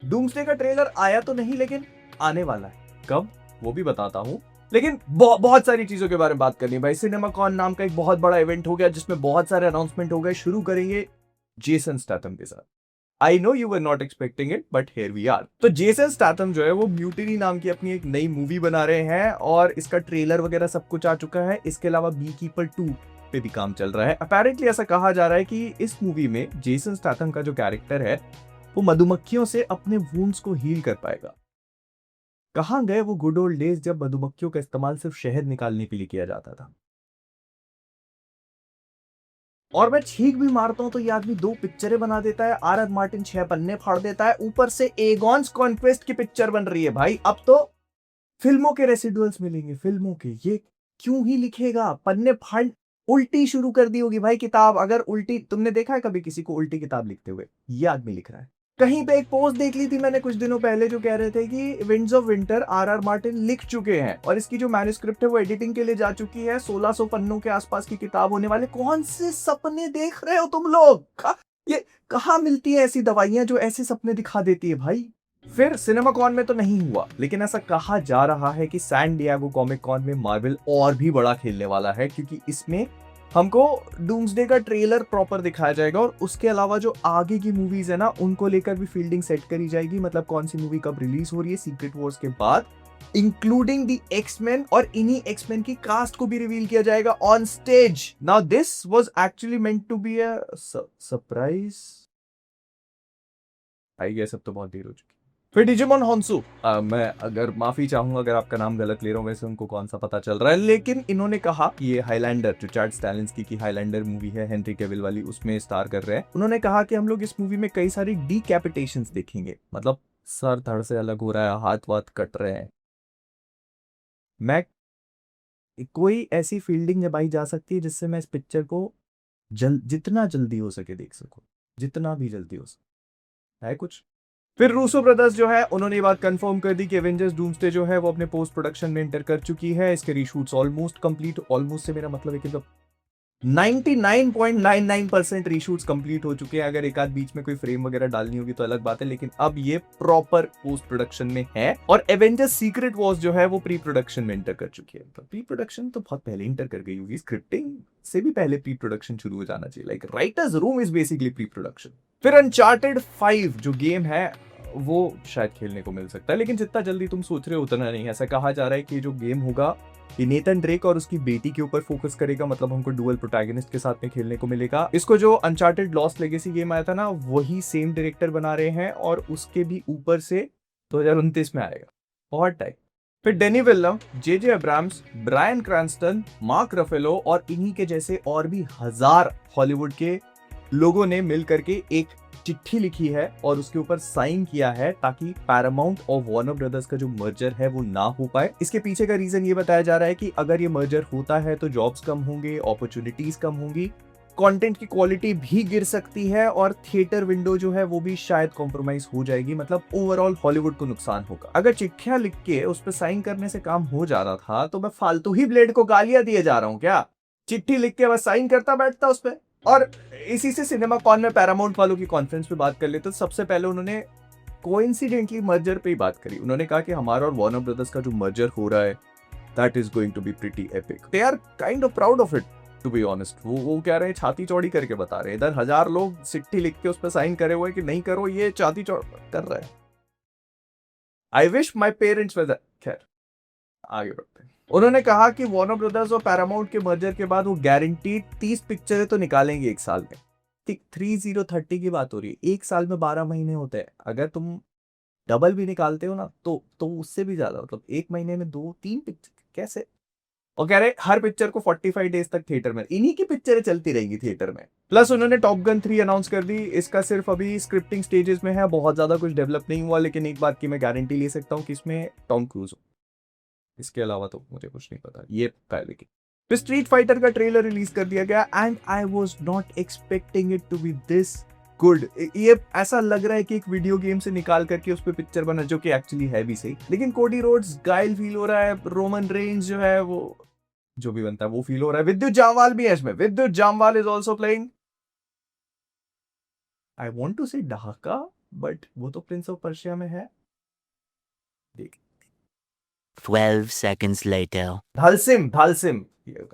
Doomsday का trailer आया तो नहीं, लेकिन आने वाला है। कब, वो भी बताता हूँ। लेकिन बहुत सारी चीजों के बारे में बात करनी है भाई। सिनेमाकॉन नाम का एक बहुत बड़ा इवेंट हो गया जिसमें बहुत सारे अनाउंसमेंट हो गए। शुरू करेंगे जेसन स्टैथम के साथ। I know you were not expecting it, but here we are. तो जेसन स्टैथम जो है वो म्यूटिनी नाम की अपनी एक नई मूवी बना रहे हैं और इसका ट्रेलर वगैरह सब कुछ आ चुका है। इसके अलावा बी कीपर 2 पे भी काम चल रहा है। अपेरेंटली ऐसा कहा जा रहा है कि इस मूवी में जेसन स्टैथम का जो कैरेक्टर है वो मधुमक्खियों से अपने वुंड्स को हील कर पाएगा। कहां गए वो गुड ओल्ड डेज जब मधुमक्खियों का इस्तेमाल सिर्फ शहद निकालने के लिए किया जाता था। और मैं छींक भी मारता हूं तो ये आदमी 2 पिक्चरें बना देता है। आर आर मार्टिन 6 पन्ने फाड़ देता है, ऊपर से एगॉन्स कॉन्क्वेस्ट की पिक्चर बन रही है भाई। अब तो फिल्मों के रेसिडुअल्स मिलेंगे, फिल्मों के। ये क्यों ही लिखेगा, पन्ने फाड़। उल्टी शुरू कर दी होगी भाई किताब। अगर उल्टी, तुमने देखा है कभी किसी को उल्टी किताब लिखते हुए? ये आदमी लिख रहा है। कहीं पे एक पोस्ट देख ली थी मैंने कुछ दिनों पहले जो कह रहे थे कि Winds of Winter R R Martin लिख चुके हैं और इसकी जो मैन्युस्क्रिप्ट है वो एडिटिंग के लिए जा चुकी है। 1600 पन्नों के आसपास की किताब होने वाले। कौन से सपने देख रहे हो तुम लोग? ये कहाँ मिलती है ऐसी दवाइयां जो ऐसे सपने दिखा देती है भाई? फिर सिनेमाकॉन में तो नहीं हुआ, लेकिन ऐसा कहा जा रहा है कि सैन डिएगो कॉमिक कॉन में मार्वल और भी बड़ा खेलने वाला है, क्योंकि इसमें हमको डूम्सडे का ट्रेलर प्रॉपर दिखाया जाएगा और उसके अलावा जो आगे की मूवीज है ना उनको लेकर भी फील्डिंग सेट करी जाएगी। मतलब कौन सी मूवी कब रिलीज हो रही है सीक्रेट वॉर्स के बाद, इंक्लूडिंग दी एक्समैन, और इन्हीं एक्समैन की कास्ट को भी रिवील किया जाएगा on stage. Now this was actually meant to be a surprise. I guess अब तो बहुत देर हो चुकी। फिर डिजिमोन होन्सु, मैं अगर माफी चाहूंगा अगर आपका नाम गलत ले रहा हूँ, वैसे उनको कौन सा पता चल रहा है, लेकिन इन्होंने कहा कि ये हाईलैंडर जो चार्ल्स स्टैलिंस्की की हाईलैंडर मूवी है हेनरी कैविल वाली, उसमें स्टार कर रहे हैं। उन्होंने कहा कि हम लोग इस मूवी में कई सारी डीकैपिटेशंस देखेंगे, मतलब सर धड़ से अलग हो रहा है, हाथ वाथ कट रहे हैं। मैं कोई ऐसी फील्डिंग निभाई जा सकती है जिससे मैं इस पिक्चर को जितना जल्दी हो सके देख सकूं, जितना भी जल्दी हो सके। है कुछ। फिर रूसो ब्रदर्स जो है उन्होंने ये बात कंफर्म कर दी कि एवेंजर्स डूम्सडे जो है वो अपने पोस्ट प्रोडक्शन में एंटर कर चुकी है। इसके रीशूट्स ऑलमोस्ट कंप्लीट, ऑलमोस्ट से मेरा मतलब है कि 99.99% रीशूट्स कंप्लीट हो चुके हैं। अगर एक आध बीच में कोई फ्रेम वगैरह डालनी होगी तो अलग बात है, लेकिन अब ये प्रॉपर पोस्ट प्रोडक्शन में है। और एवेंजर्स सीक्रेट वॉर्स जो है वो प्री प्रोडक्शन में एंटर कर चुकी है। प्री प्रोडक्शन तो बहुत पहले एंटर कर गई होगी, स्क्रिप्टिंग से भी पहले प्री प्रोडक्शन शुरू हो जाना चाहिए। Like writers room is basically pre production. फिर अनचार्टेड 5 जो गेम है वो शायद खेलने को मिल सकता है, लेकिन जितना जल्दी तुम सोच रहे हो उतना नहीं। ऐसा कहा जा रहा है कि जो गेम होगा ये नेथन ड्रेक और उसकी बेटी के ऊपर फोकस करेगा। मतलब हमको डुअल प्रोटैगनिस्ट के साथ में खेलने को मिलेगा। इसको जो अनचार्टेड लॉस्ट लेगेसी गेम आया था ना, वही सेम डायरेक्टर बना रहे हैं और उसके भी ऊपर से 2029 में आएगा। बहुत टाइम। फिर Denis Villeneuve, J J Abrams, Bryan Cranston, Mark Ruffalo और इन्हीं के जैसे और भी हजार हॉलीवुड के लोगों ने मिल करके एक चिट्ठी लिखी है और उसके ऊपर साइन किया है ताकि पैरामाउंट और वार्नर ब्रदर्स का जो मर्जर है वो ना हो पाए। इसके पीछे का रीजन ये बताया जा रहा है कि अगर ये मर्जर होता है तो जॉब्स कम होंगे, अपॉर्चुनिटीज कम होंगी, कंटेंट की क्वालिटी भी गिर सकती है और थिएटर विंडो जो है वो भी शायद कॉम्प्रोमाइज हो जाएगी। मतलब ओवरऑल हॉलीवुड को नुकसान होगा। अगर चिट्ठियां लिख के उस पर साइन करने से काम हो जा रहा था तो मैं फालतू ही ब्लेड को गालियां दिए जा रहा हूं क्या? चिट्ठी लिख के बस साइन करता बैठता उस पर। और इसी से सिनेमाकॉन में पैरामाउंट वालों की कॉन्फ्रेंस पे बात कर ले तो सबसे पहले उन्होंने कोइंसिडेंटली मर्जर पे ही बात करी। उन्होंने कहा कि हमारा और वार्नर ब्रदर्स का जो मर्जर हो रहा है that is going to be pretty epic. They are kind of proud of it to be honest. वो कह रहे हैं, छाती चौड़ी करके बता रहे हैं। इधर 1000 लोग चिट्ठी लिख के उस पर साइन करे हुए कि नहीं करो, ये छाती चौड़ कर रहा है। I wish my parents were that. खैर आगे बढ़ते हैं। उन्होंने कहा कि वार्नर ब्रदर्स और पैरामाउंट के मर्जर के बाद वो गारंटीड 30 पिक्चरें तो निकालेंगे एक साल में। 30 की बात हो रही है। एक साल में 12 महीने होते हैं। अगर तुम डबल भी निकालते हो ना तो उससे भी ज्यादा, मतलब एक महीने में 2-3 पिक्चर कैसे? और कह रहे हर पिक्चर को 45 डेज तक थिएटर में, इन्हीं की पिक्चरें चलती रहेंगी थिएटर में। प्लस उन्होंने टॉप गन 3 अनाउंस कर दी। इसका सिर्फ अभी स्क्रिप्टिंग स्टेजेस में है, बहुत ज्यादा कुछ डेवलप नहीं हुआ, लेकिन एक बात की मैं गारंटी ले सकता हूँ कि इसमें टॉम क्रूज हो। इसके अलावा तो मुझे कुछ नहीं पता। ये पहले की। फिर स्ट्रीट फाइटर का ट्रेलर रिलीज कर दिया गया and I was not expecting it to be this good. ये ऐसा लग रहा है कि एक वीडियो गेम से निकाल करके उस पर पिक्चर बना, जो कि एक्चुअली है भी सही। लेकिन कोडी रोड्स गाइल फील हो रहा है, रोमन रेंज जो है वो जो भी बनता है वो फील हो रहा है। विद्युत जामवाल भी है इसमें। Vidyut Jammwal is also playing, I want to say Dhaka but वो तो प्रिंस ऑफ पर्शिया में है। देख 12 seconds later. Dhalsim Dhalsim,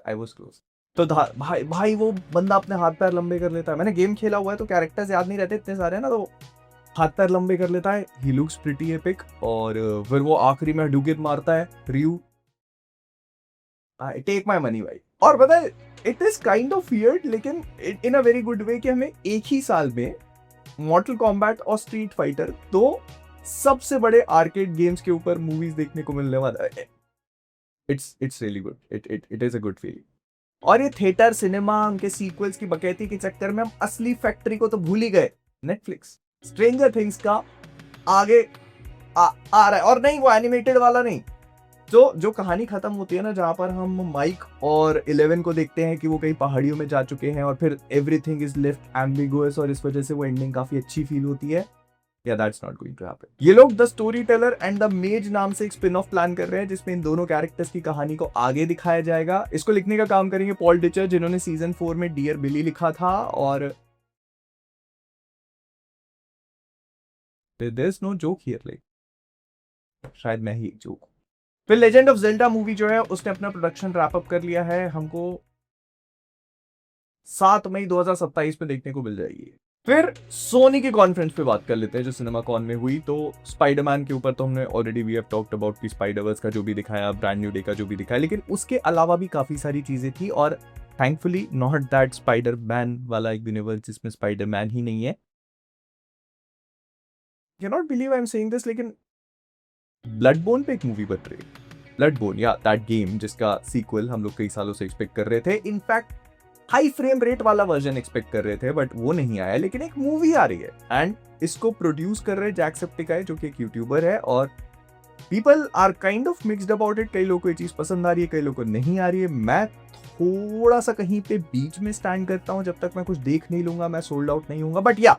I was close. तो भाई भाई वो बंदा अपने हाथ पैर लंबे कर लेता है। मैंने गेम खेला हुआ है तो कैरेक्टर्स याद नहीं रहते इतने सारे ना, तो हाथ पैर लंबे कर लेता है। He looks pretty epic. और फिर वो आखिरी में हडूकेन मारता है रयू। टेक माय मनी भाई। और पता है it is kind of weird लेकिन इन अ वेरी गुड वे कि हमें एक ही साल में मॉर्टल कॉम्बैट और स्ट्रीट फाइटर, दो सबसे बड़े आर्केड गेम्स के ऊपर मूवीज देखने को मिलने वाला है। It's really good. It is a good feeling. और ये थिएटर सिनेमा उनके सीक्वल्स की बकैती के चक्कर में हम असली फैक्ट्री को तो भूल ही गए। नेटफ्लिक्स स्ट्रेंजर थिंग्स का आगे आ रहा है, और नहीं वो एनिमेटेड वाला नहीं। तो जो कहानी खत्म होती है ना, जहां पर हम माइक और 11 को देखते हैं कि वो कहीं पहाड़ियों में जा चुके हैं और फिर एवरीथिंग इज लेफ्ट एम्बिगुअस और इस वजह से वो एंडिंग काफी अच्छी फील होती है। या that's not going to happen. ये लोग the story teller and the maze नाम से एक स्पिन ऑफ प्लान कर रहे हैं जिसमें इन दोनों कैरेक्टर्स की कहानी को आगे दिखाया जाएगा। इसको लिखने का काम करेंगे पॉल डिचर, जिन्होंने सीजन 4 में डियर बिली लिखा था। और there is no joke here, like शायद मैं ही एक जोक हूं। फिर लेजेंड ऑफ जेल्डा मूवी जो है उसने अपना प्रोडक्शन रैप अप कर लिया है। हमको 7 मई 2027 में देखने को मिल जाएगी। फिर सोनी के कॉन्फ्रेंस पे बात कर लेते हैं जो सिनेमा कॉन में हुई। तो स्पाइडरमैन के ऊपर तो हमने already we have talked about कि स्पाइडरवर्स का जो भी दिखाया, ब्रांड न्यू डे का जो भी दिखाया, लेकिन उसके अलावा भी काफी सारी चीजें थी। और थैंकफुली नॉट दैट स्पाइडरमैन वाला एक यूनिवर्स जिसमें स्पाइडरमैन ही नहीं है। Can not believe I am saying this, लेकिन ब्लडबोर्न पे एक मूवी बन रही है। ब्लडबोर्न या दैट गेम जिसका सीक्वल हम लोग कई सालों से एक्सपेक्ट कर रहे थे। इनफैक्ट हाई फ्रेम रेट वाला वर्जन एक्सपेक्ट कर रहे थे बट वो नहीं आया, लेकिन एक मूवी आ रही है एंड इसको प्रोड्यूस कर रहे जैक्सेप्टिकाई जो कि एक यूट्यूबर है। और people are kind of mixed about it. कई लोगों को ये चीज पसंद आ रही है, कई लोगों को नहीं आ रही है। मैं थोड़ा सा कहीं पे बीच में स्टैंड करता हूं। जब तक मैं कुछ देख नहीं लूंगा मैं सोल्ड आउट नहीं होऊंगा, बट या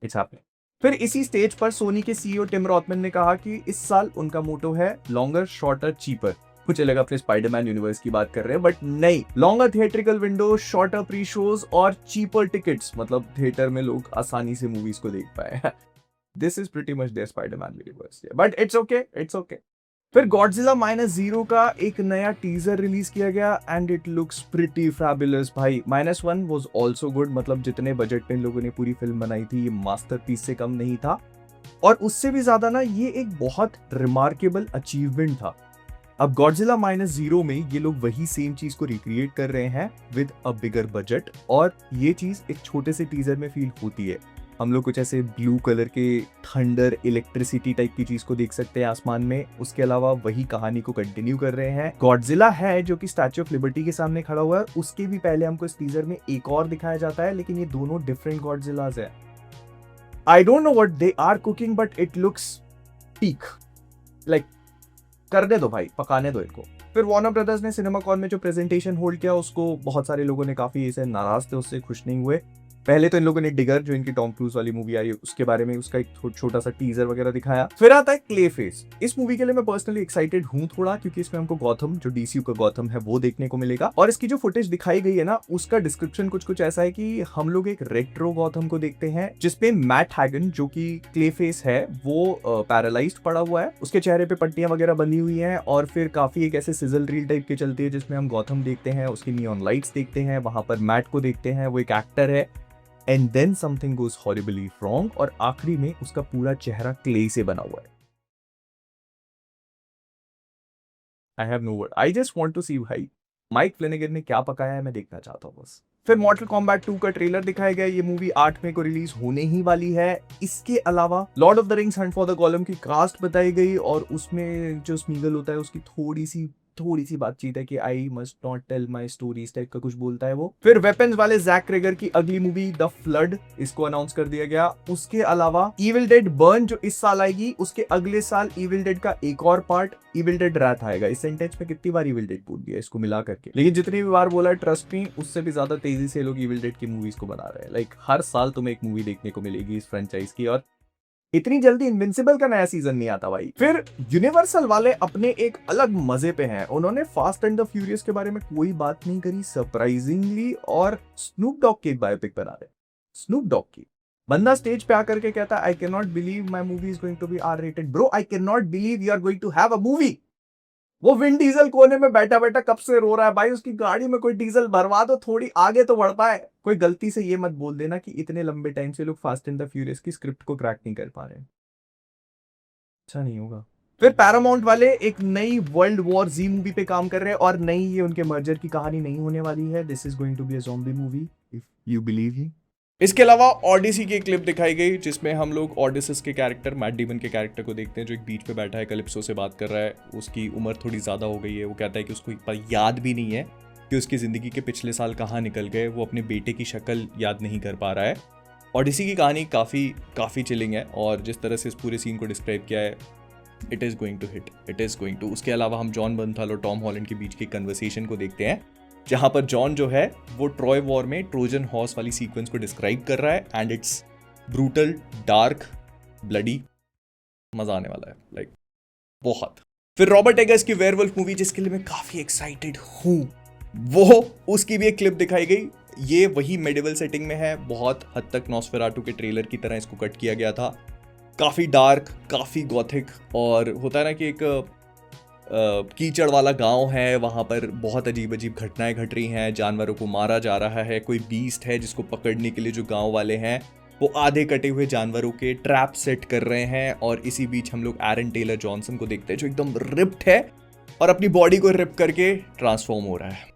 इट्स हैपनिंग। फिर इसी स्टेज पर सोनी के सीईओ टिम रॉथमैन ने कहा कि इस साल उनका मोटो है लॉन्गर शॉर्टर चीपर। मुझे लगा अपने स्पाइडरमैन यूनिवर्स की बात कर रहे हैं, बट नहीं। Longer theatrical window, shorter pre shows और चीपर टिकट्स, मतलब थिएटर में लोग आसानी से मूवीज को देख पाए। This is pretty much their Spiderman universe, but it's okay, it's okay. फिर गॉडजिला -0 का एक नया टीजर रिलीज किया गया and it looks pretty fabulous भाई। -1 वाज आल्सो गुड, मतलब जितने बजट पे इन लोगों ने पूरी फिल्म बनाई थी ये मास्टरपीस से कम नहीं था। और उससे भी ज्यादा ना ये एक बहुत रिमार्केबल अचीवमेंट था। अब गॉडजिला -0 में ये लोग वही सेम चीज को रिक्रिएट कर रहे हैं विद अ बिगर बजट, और ये चीज एक छोटे से टीजर में फील होती है। हम लोग कुछ ऐसे ब्लू कलर के थंडर इलेक्ट्रिसिटी टाइप की चीज को देख सकते हैं आसमान में। उसके अलावा वही कहानी को कंटिन्यू कर रहे हैं। गॉडजिला है जो कि स्टैच्यू ऑफ लिबर्टी के सामने खड़ा हुआ है, उसके भी पहले हमको इस टीजर में एक और दिखाया जाता है, लेकिन ये दोनों डिफरेंट गॉडजिलास है। I don't know what they are cooking but it looks peak. Like करने दो भाई, पकाने दो इनको। फिर वार्नर ब्रदर्स ने सिनेमाकॉन में जो प्रेजेंटेशन होल्ड किया उसको बहुत सारे लोगों ने काफी इसे नाराज थे, उससे खुश नहीं हुए। पहले तो इन लोगों ने डिगर जो इनकी टॉम क्रूज वाली मूवी आई उसके बारे में उसका एक छोटा सा टीजर वगैरह दिखाया। फिर आता है क्ले फेस। इस मूवी के लिए मैं पर्सनली एक्साइटेड हूं थोड़ा, क्योंकि इसमें हमको गौथम जो डीसीयू का गौथम है वो देखने को मिलेगा। और इसकी जो फुटेज दिखाई गई है ना उसका डिस्क्रिप्शन कुछ ऐसा है कि हम लोग एक रेट्रो गौथम को देखते हैं जिसपे मैट हैगन जो कि क्ले फेस है वो पैरालाइज्ड पड़ा हुआ है, उसके चेहरे पे पट्टियां वगैरह बनी हुई हैं। और फिर काफी एक ऐसे सिजल रील टाइप के चलती है जिसमें हम गौथम देखते हैं, उसकी नियॉन लाइट्स देखते हैं, वहां पर मैट को देखते हैं, वो एक एक्टर है। And then something goes horribly wrong और आखिरी में उसका पूरा चेहरा क्ले से बना हुआ है। I have no word, I just want to see भाई माइक फ्लेनेगन ने क्या पकाया है, मैं देखना चाहता हूँ बस। फिर मॉर्टल कॉम्बैट 2 का ट्रेलर दिखाया गया। ये मूवी 8 मई को रिलीज होने ही वाली है। इसके अलावा Lord of the Rings hunt for the Gollum की कास्ट बताई गई और उसमें जो स्मीगल होता है उसकी थोड़ी सी बातचीत है कि I must not tell my stories type का कुछ बोलता है वो। फिर वेपन्स वाले जैक क्रेगर की अगली मूवी द फ्लड इसको अनाउंस कर दिया गया। उसके अलावा इविल डेड बर्न जो इस साल आएगी, उसके अगले साल इविल डेड का एक और पार्ट इविल डेड रात आएगा। इस सेंटेंस में कितनी बार इविल डेड बोल दिया इसको मिला करके, लेकिन जितनी भी बार बोला है ट्रस्ट मी उससे भी ज्यादा तेजी से लोग इविल डेड की मूवीज को बना रहे हैं। लाइक हर साल तुम्हें एक मूवी देखने को मिलेगी इस फ्रेंचाइज की, और इतनी जल्दी इनविंसिबल का नया सीजन नहीं आता भाई। फिर यूनिवर्सल वाले अपने एक अलग मजे पे हैं। उन्होंने फास्ट एंड द फ्यूरियस के बारे में कोई बात नहीं करी सरप्राइजिंगली, और स्नूप डॉग की बायोपिक बना रहे। स्नूप डॉग की बंदा स्टेज पे आकर के कहता है I can not believe my movie is going to be R rated. Bro I can not believe you are going to have a movie. वो विन डीजल कोने में बैठा बैठा कब से रो रहा है भाई, उसकी गाड़ी में कोई डीजल भरवा दो, थोड़ी आगे तो बढ़ पाए। कोई गलती से ये मत बोल देना कि इतने लंबे टाइम से लोग फास्ट एंड द फ्यूरियस की स्क्रिप्ट को क्रैक नहीं कर पा रहे हैं। अच्छा नहीं होगा। फिर पैरामाउंट वाले एक नई वर्ल्ड वॉर जी मूवी पे काम कर रहे हैं और नई ये उनके मर्जर की कहानी नहीं होने वाली है। This is going to be a zombie movie if you believe he. इसके अलावा ऑडिसी की एक क्लिप दिखाई गई जिसमें हम लोग ऑडिसस के कैरेक्टर मैट डीमन के कैरेक्टर को देखते हैं जो एक बीच पे बैठा है, कलिप्सो से बात कर रहा है। उसकी उम्र थोड़ी ज़्यादा हो गई है। वो कहता है कि उसको एक याद भी नहीं है कि उसकी ज़िंदगी के पिछले साल कहाँ निकल गए। वो अपने बेटे की शक्ल याद नहीं कर पा रहा है। ऑडिसी की कहानी काफ़ी चिलिंग है और जिस तरह से इस पूरे सीन को डिस्क्राइब किया है, it is going to hit, it is going to. उसके अलावा हम जॉन बर्नथल और टॉम हॉलैंड के बीच की कन्वर्सेशन को देखते हैं जहां पर जॉन जो है वो ट्रॉय वॉर में ट्रोजन हॉर्स वाली सीक्वेंस को डिस्क्राइब कर रहा है and it's brutal, dark, bloody, मजा आने वाला है लाइक बहुत। फिर रॉबर्ट एगर्स की वेयरवुल्फ मूवी जिसके लिए मैं काफी एक्साइटेड हूं, वो उसकी भी एक क्लिप दिखाई गई। ये वही मेडिवल सेटिंग में है, बहुत हद तक नॉस्फेराटू के ट्रेलर की तरह इसको कट किया गया था। काफी डार्क, काफी गॉथिक और होता है ना कि एक कीचड़ वाला गांव है, वहाँ पर बहुत अजीब अजीब घटनाएं घट रही हैं, जानवरों को मारा जा रहा है, कोई बीस्ट है जिसको पकड़ने के लिए जो गांव वाले हैं वो आधे कटे हुए जानवरों के ट्रैप सेट कर रहे हैं। और इसी बीच हम लोग एरन टेलर जॉनसन को देखते हैं जो एकदम रिप्ड है और अपनी बॉडी को रिप करके ट्रांसफॉर्म हो रहा है।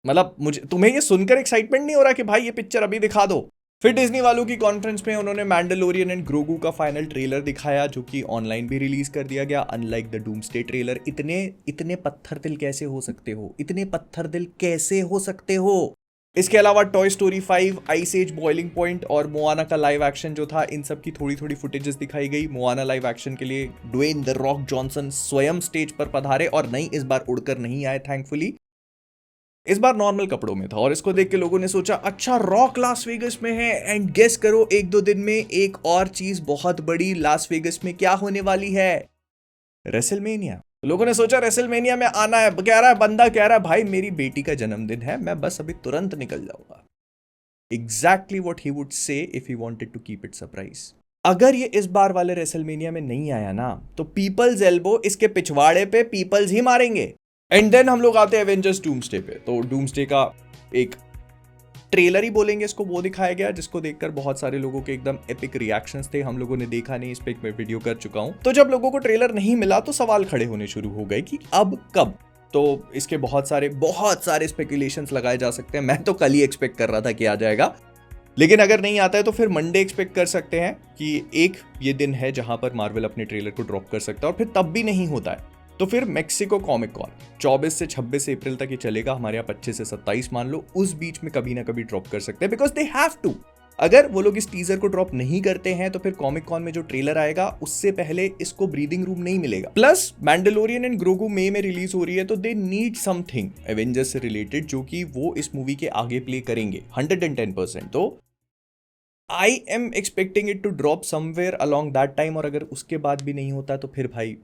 मतलब मुझे, तुम्हें ये सुनकर एक्साइटमेंट नहीं हो रहा कि भाई ये पिक्चर अभी दिखा दो? फिर डिज्नी वालों की कॉन्फ्रेंस में उन्होंने मैंडलोरियन एंड ग्रोगू का फाइनल ट्रेलर दिखाया जो कि ऑनलाइन भी रिलीज कर दिया गया। अनलाइक द डूम्सडे ट्रेलर, इतने पत्थर दिल कैसे हो सकते हो, इतने पत्थर दिल कैसे हो सकते हो? इसके अलावा Toy Story 5, Ice Age Boiling Point और मोआना का लाइव एक्शन जो था, इन सब की थोड़ी थोड़ी फुटेजेस दिखाई गई। मोआना लाइव एक्शन के लिए ड्वेन द रॉक जॉनसन स्वयं स्टेज पर पधारे और नहीं, इस बार उड़कर नहीं आए थैंकफुली, इस बार नॉर्मल कपड़ों में था। और इसको देख के लोगों ने सोचा अच्छा रॉक लास वेगस में है। एंड गेस करो, एक दो दिन में एक और चीज बहुत बड़ी लास वेगस में क्या होने वाली है? रेसलमेनिया। लोगों ने सोचा रेसलमेनिया में आना है, बंदा कह रहा है भाई मेरी बेटी का जन्मदिन है, मैं बस अभी तुरंत निकल जाऊंगा। Exactly what he would say if he wanted to keep it surprise. अगर ये इस बार वाले रेसलमेनिया में नहीं आया ना तो पीपल्स एल्बो इसके पिछवाड़े पे पीपल्स ही मारेंगे। एंड देन हम लोग आते हैं एवेंजर्स डूम्सडे पे। तो डूम्सडे का एक ट्रेलर ही बोलेंगे इसको, वो दिखाया गया जिसको देखकर बहुत सारे लोगों के एकदम एपिक रिएक्शंस थे। हम लोगों ने देखा नहीं, इस पे मैं वीडियो कर चुका हूं। तो जब लोगों को ट्रेलर नहीं मिला तो सवाल खड़े होने शुरू हो गए कि अब कब। तो इसके बहुत सारे स्पेकुलेशंस लगाए जा सकते हैं। मैं तो कल ही एक्सपेक्ट कर रहा था कि आ जाएगा, लेकिन अगर नहीं आता है तो फिर मंडे एक्सपेक्ट कर सकते हैं कि एक ये दिन है जहां पर मार्वल अपने ट्रेलर को ड्रॉप कर सकता है। और फिर तब भी नहीं होता है तो फिर मेक्सिको कॉमिक कॉन 24 से 26 अप्रैल तक ये चलेगा। हमारे यहाँ 25 से 27 मान लो, उस बीच में कभी ना कभी ड्रॉप कर सकते हैं बिकॉज दे हैव टू। अगर वो लोग इस टीजर को ड्रॉप नहीं करते हैं तो फिर कॉमिक कॉन में जो ट्रेलर आएगा उससे पहले इसको ब्रीदिंग रूम नहीं मिलेगा। प्लस मैंडलोरियन एंड ग्रोगू मई में रिलीज हो रही है तो दे नीड समथिंग एवेंजर्स से रिलेटेड जो कि वो इस मूवी के आगे प्ले करेंगे 110%। तो I am expecting it to drop somewhere along that time. और अगर उसके बाद भी नहीं होता तो फिर भाई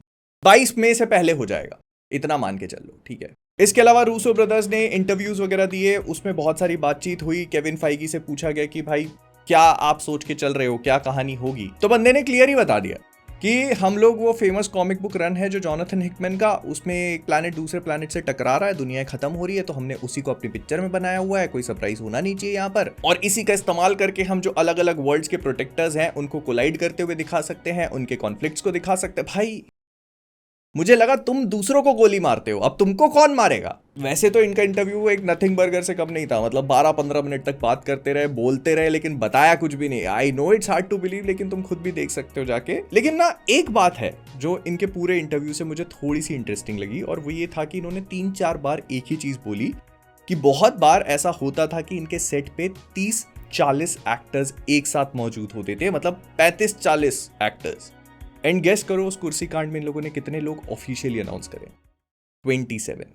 22 मई से पहले हो जाएगा, इतना मान के चल लो, ठीक है। इसके अलावा रूसो ब्रदर्स ने इंटरव्यूज वगैरह दिए, उसमें बहुत सारी बातचीत हुई। केविन फाइगी से पूछा गया कि भाई क्या आप सोच के चल रहे हो, क्या कहानी होगी? तो बंदे ने क्लियर ही बता दिया कि हम लोग वो फेमस कॉमिक बुक रन है जो जॉनथन हिकमैन का, उसमें एक प्लैनेट दूसरे प्लैनेट से टकरा रहा है, दुनिया खत्म हो रही है, तो हमने उसी को अपनी पिक्चर में बनाया हुआ है। कोई सरप्राइज होना नहीं चाहिए यहाँ पर। और इसी का इस्तेमाल करके हम जो अलग अलग वर्ल्ड्स के प्रोटेक्टर्स हैं उनको कोलाइड करते हुए दिखा सकते हैं, उनके कॉन्फ्लिक्ट्स को दिखा सकते हैं। भाई मुझे लगा तुम दूसरों को गोली मारते हो, अब तुमको कौन मारेगा? वैसे तो इनका इंटरव्यू एक नथिंग बर्गर से कम नहीं था, मतलब 12-15 मिनट तक बात करते रहे, बोलते रहे, लेकिन बताया कुछ भी नहीं। I know it's hard to believe, लेकिन तुम खुद भी देख सकते हो जाके। लेकिन ना एक बात है जो इनके पूरे इंटरव्यू से मुझे थोड़ी सी इंटरेस्टिंग लगी और वो ये था कि इन्होंने 3-4 बार एक ही चीज बोली कि बहुत बार ऐसा होता था कि इनके सेट पे 30-40 एक्टर्स एक साथ मौजूद होते थे, मतलब 35-40 एक्टर्स। एंड गेस करो उस कुर्सी कांड में इन लोगों ने कितने लोग ऑफिशियली अनाउंस करें? 27।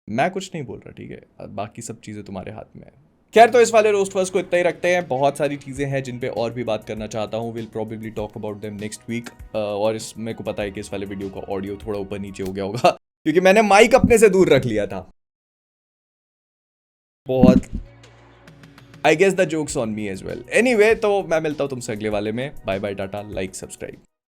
मैं कुछ नहीं बोल रहा, ठीक है, बाकी सब चीजें तुम्हारे हाथ में है। खैर, तो इस वाले रोस्टवर्स को इतना ही रखते हैं। बहुत सारी चीजें हैं जिन पे और भी बात करना चाहता हूँ। Will probably talk about them next week. और इस मेरे को पता है कि इस वाले वीडियो का ऑडियो थोड़ा ऊपर नीचे हो गया होगा क्योंकि मैंने माइक अपने से दूर रख लिया था। बहुत I guess the joke's on me as well. Anyway, तो मैं मिलता हूँ तुमसे अगले वाले में। Bye bye, tata, like, subscribe.